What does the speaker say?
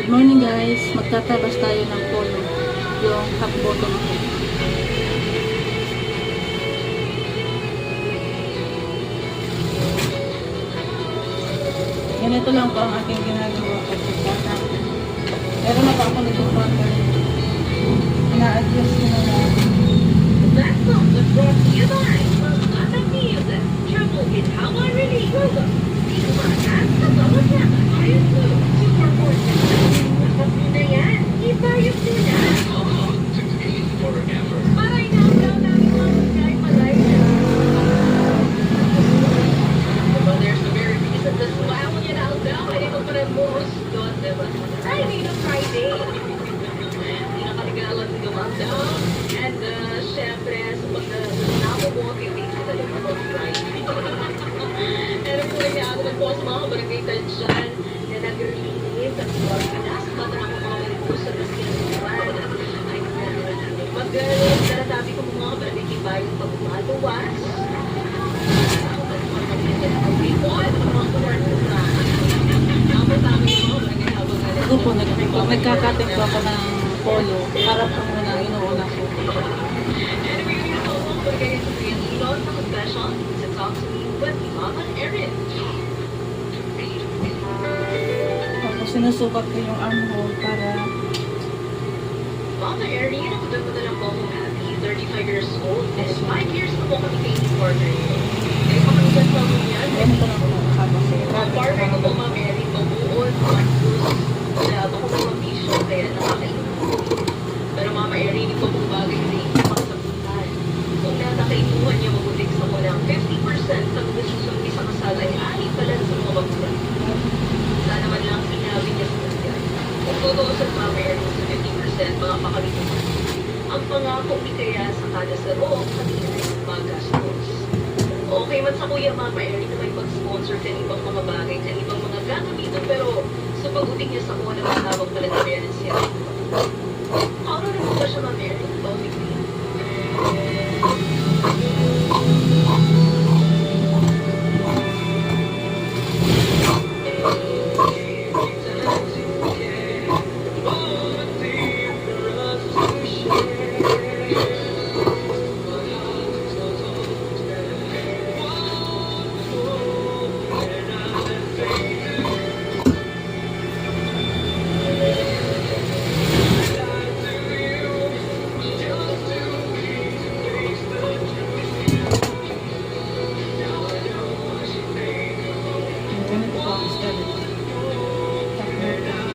Good morning guys, magtatabas tayo ng polo, yung half bottom. Ganito lang po ang aking ginagawa pagkakata. Meron na pa ako nitong pattern. Ina-adjust ko na lang. That song was brought to you by Mamata Music. Trouble in how I really grew up. Dito ba at sa bawat yama, ayos mo. Super fortune. Nakapin na yan. Ibayos mo na. Forever. Paray na daw namin mga guy palay na. Well, there's a very reason to smile when you're out now. Ay, ito pa rin more doon, diba? Friday na Friday. Hindi na kaligalan sa gumanda. And, syempre, sa pagkakasama mo, kiwit ka talaga mag-Friday. And ang kulay niya ako ng boss mga barangay tansyan na nag-release at mga pinas. Bata ako mga mariposa sa Kasinuan. Ay, magaling. Kaya sabi ko mga barangay kibayo pag umaluwas. Ako ba naman mag-release ng people? Mga kuwan ko na. Ako sabi ko mga barangay habang Ito po, nagkakating po ako ng polo. Harap ko muna ang inuuna ko. Anyway, we're going to talk about getting to the Lord from a special to talk to me with Mama Erin. Tapos sinusukat ko yung armhole para Mama Erin, ang ganda na po ako happy. 35 years old. And 5 years na po kami kayo ni partner. Eh, pakaligan pa mo yan. ganito lang po habang Ang partner ko po, Mama Erin, mabuod, magus, wala ba kung mga bisyo, kaya nakakainom ko. Pero Mama Erin, hindi po pong bagay sa inyo pagsabutan. Kung nakakainuhan niya mabutik sa ko lang, 50% sa pagsusunod sa kasal ay ali pala sa mga babulan. Sana man lang sinabi niya sa kanya. Kung totoo sa Mama Erin sa 50% mga pakalimutan. Ang pangako ni kaya sa kada sa roong kanina ay magastos. Okay man sa kuya Mama Erin na may pag-sponsor sa ibang mga bagay, sa ibang mga gagamitan, pero sa pag-uting niya sa kuha na matawag pala ni parents niya.